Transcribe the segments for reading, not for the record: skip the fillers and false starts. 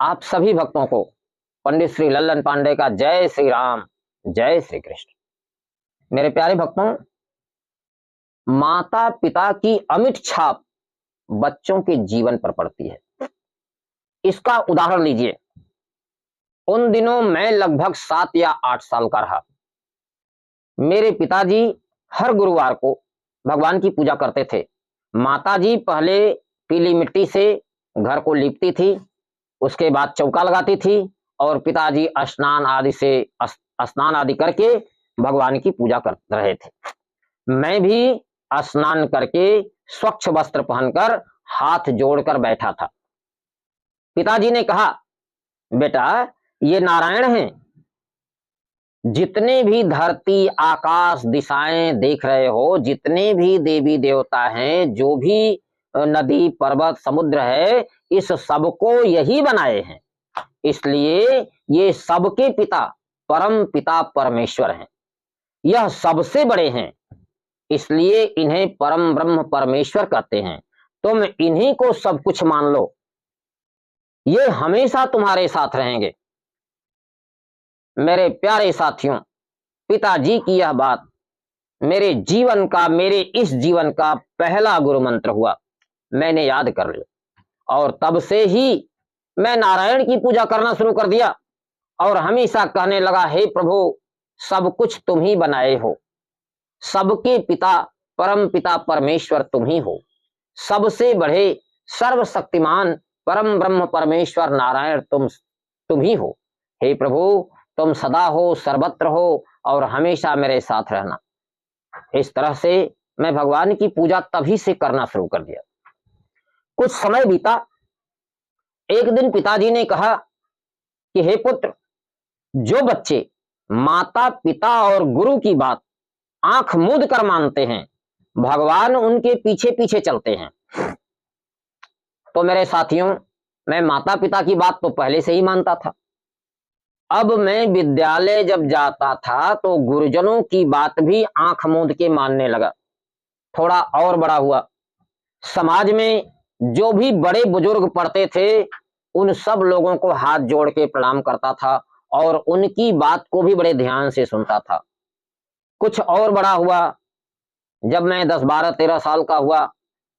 आप सभी भक्तों को पंडित श्री लल्लन पांडे का जय श्री राम, जय श्री कृष्ण। मेरे प्यारे भक्तों, माता पिता की अमिट छाप बच्चों के जीवन पर पड़ती है। इसका उदाहरण लीजिए। उन दिनों मैं लगभग 7 या 8 साल का रहा। मेरे पिताजी हर गुरुवार को भगवान की पूजा करते थे। माताजी पहले पीली मिट्टी से घर को लीपती थी, उसके बाद चौका लगाती थी और पिताजी स्नान आदि करके भगवान की पूजा कर रहे थे। मैं भी स्नान करके स्वच्छ वस्त्र पहनकर हाथ जोड़कर बैठा था। पिताजी ने कहा, बेटा ये नारायण हैं। जितने भी धरती आकाश दिशाएं देख रहे हो, जितने भी देवी देवता हैं, जो भी नदी पर्वत समुद्र है, इस सबको यही बनाए हैं। इसलिए ये सबके पिता परम पिता परमेश्वर हैं। यह सबसे बड़े हैं, इसलिए इन्हें परम ब्रह्म परमेश्वर कहते हैं। तुम इन्हीं को सब कुछ मान लो, ये हमेशा तुम्हारे साथ रहेंगे। मेरे प्यारे साथियों, पिताजी की यह बात मेरे इस जीवन का पहला गुरु मंत्र हुआ। मैंने याद कर लिया और तब से ही मैं नारायण की पूजा करना शुरू कर दिया और हमेशा कहने लगा, हे प्रभु, सब कुछ तुम ही बनाए हो, सबके पिता परम पिता परमेश्वर तुम ही हो, सबसे बड़े सर्वशक्तिमान परम ब्रह्म परमेश्वर नारायण तुम ही हो। हे प्रभु, तुम सदा हो, सर्वत्र हो और हमेशा मेरे साथ रहना। इस तरह से मैं भगवान की पूजा तभी से करना शुरू कर दिया। कुछ समय बीता। एक दिन पिताजी ने कहा कि हे पुत्र, जो बच्चे माता पिता और गुरु की बात आंख मूंद कर मानते हैं, भगवान उनके पीछे पीछे चलते हैं। तो मेरे साथियों, मैं माता पिता की बात तो पहले से ही मानता था। अब मैं विद्यालय जब जाता था तो गुरुजनों की बात भी आंख मूंद के मानने लगा। थोड़ा और बड़ा हुआ। समाज में जो भी बड़े बुजुर्ग पढ़ते थे, उन सब लोगों को हाथ जोड़ के प्रणाम करता था और उनकी बात को भी बड़े ध्यान से सुनता था। कुछ और बड़ा हुआ। जब मैं 10, 12, 13 साल का हुआ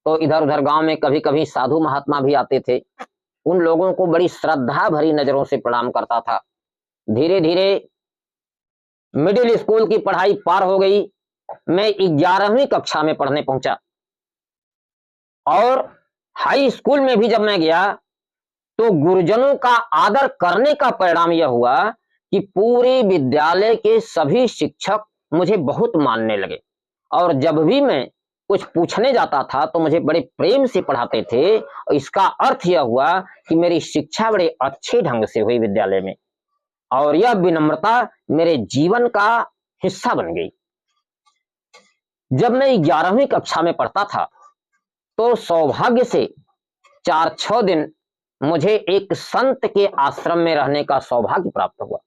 तो इधर उधर गांव में कभी कभी साधु महात्मा भी आते थे। उन लोगों को बड़ी श्रद्धा भरी नजरों से प्रणाम करता था। धीरे धीरे मिडिल स्कूल की पढ़ाई पार हो गई। मैं 11वीं कक्षा में पढ़ने पहुंचा और हाई स्कूल में भी जब मैं गया तो गुरुजनों का आदर करने का परिणाम यह हुआ कि पूरे विद्यालय के सभी शिक्षक मुझे बहुत मानने लगे और जब भी मैं कुछ पूछने जाता था तो मुझे बड़े प्रेम से पढ़ाते थे। और इसका अर्थ यह हुआ कि मेरी शिक्षा बड़े अच्छे ढंग से हुई विद्यालय में और यह विनम्रता मेरे जीवन का हिस्सा बन गई। जब मैं 11वीं कक्षा में पढ़ता था तो सौभाग्य से 4-6 दिन मुझे एक संत के आश्रम में रहने का सौभाग्य प्राप्त हुआ।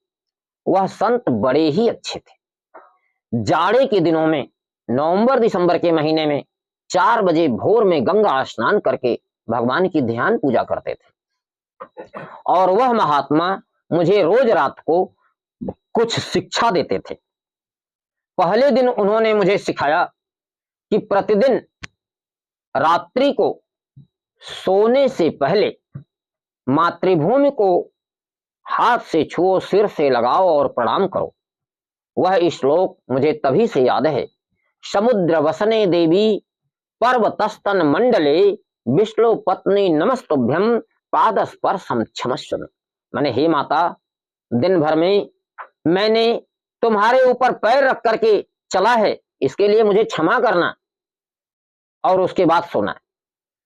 वह संत बड़े ही अच्छे थे। जाड़े के दिनों में, नवंबर दिसंबर के महीने में 4 बजे भोर में गंगा स्नान करके भगवान की ध्यान पूजा करते थे और वह महात्मा मुझे रोज रात को कुछ शिक्षा देते थे। पहले दिन उन्होंने मुझे सिखाया कि प्रतिदिन रात्रि को सोने से पहले मातृभूमि को हाथ से छुओ, सिर से लगाओ और प्रणाम करो। वह श्लोक मुझे तभी से याद है। समुद्र वसने देवी पर्वतस्तन मंडले विष्णु पत्नी नमस्तुभ्यम पादस्पर्शम क्षमस्व। मैंने, हे माता, दिन भर में मैंने तुम्हारे ऊपर पैर रख करके चला है, इसके लिए मुझे क्षमा करना। और उसके बाद सोना।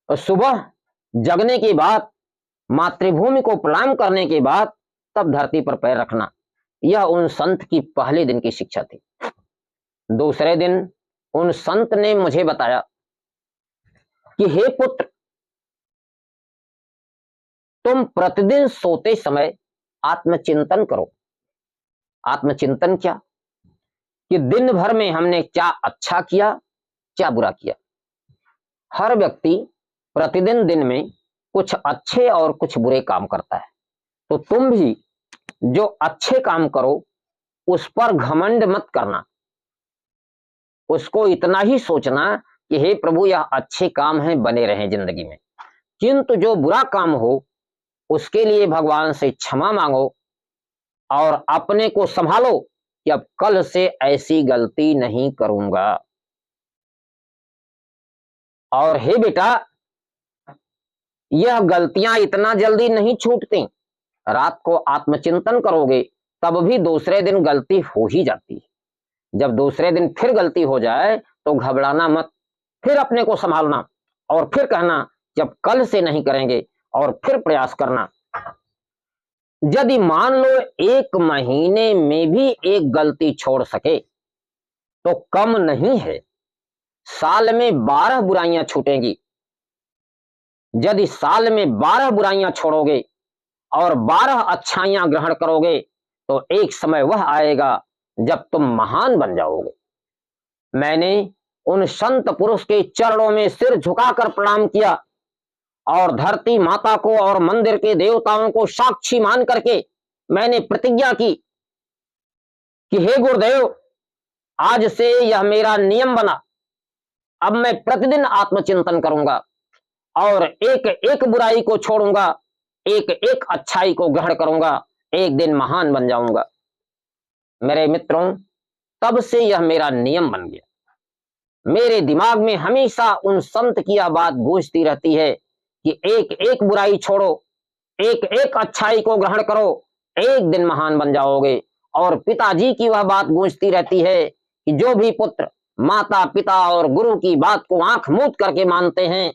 और सुबह जगने के बाद मातृभूमि को प्रणाम करने के बाद तब धरती पर पैर रखना। यह उन संत की पहले दिन की शिक्षा थी। दूसरे दिन उन संत ने मुझे बताया कि हे पुत्र, तुम प्रतिदिन सोते समय आत्मचिंतन करो। आत्मचिंतन क्या? कि दिन भर में हमने क्या अच्छा किया, क्या बुरा किया। हर व्यक्ति प्रतिदिन दिन में कुछ अच्छे और कुछ बुरे काम करता है। तो तुम भी जो अच्छे काम करो उस पर घमंड मत करना, उसको इतना ही सोचना कि हे प्रभु यह अच्छे काम हैं, बने रहें जिंदगी में। किंतु जो बुरा काम हो उसके लिए भगवान से क्षमा मांगो और अपने को संभालो कि अब कल से ऐसी गलती नहीं करूंगा। और हे बेटा, यह गलतियां इतना जल्दी नहीं छूटती। रात को आत्मचिंतन करोगे तब भी दूसरे दिन गलती हो ही जाती है। जब दूसरे दिन फिर गलती हो जाए तो घबराना मत, फिर अपने को संभालना और फिर कहना जब कल से नहीं करेंगे और फिर प्रयास करना। यदि मान लो 1 महीने में भी एक गलती छोड़ सके तो कम नहीं है, साल में 12 बुराइयां छूटेंगी। यदि साल में 12 बुराइयां छोड़ोगे और 12 अच्छाइयां ग्रहण करोगे तो एक समय वह आएगा जब तुम महान बन जाओगे। मैंने उन संत पुरुष के चरणों में सिर झुकाकर प्रणाम किया और धरती माता को और मंदिर के देवताओं को साक्षी मान करके मैंने प्रतिज्ञा की कि हे गुरुदेव, आज से यह मेरा नियम बना, अब मैं प्रतिदिन आत्मचिंतन करूंगा और एक एक बुराई को छोड़ूंगा, एक एक अच्छाई को ग्रहण करूंगा, एक दिन महान बन जाऊंगा। मेरे मित्रों, तब से यह मेरा नियम बन गया। मेरे दिमाग में हमेशा उन संत की यह बात गूंजती रहती है कि एक एक बुराई छोड़ो, एक एक अच्छाई को ग्रहण करो, एक दिन महान बन जाओगे। और पिताजी की वह बात गूंजती रहती है कि जो भी पुत्र माता पिता और गुरु की बात को आंख मूंद करके मानते हैं,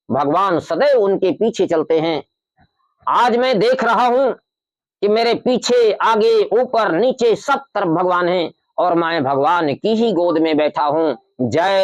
भगवान सदैव उनके पीछे चलते हैं। आज मैं देख रहा हूं कि मेरे पीछे आगे ऊपर नीचे सब तरफ भगवान हैं और मैं भगवान की ही गोद में बैठा हूं। जय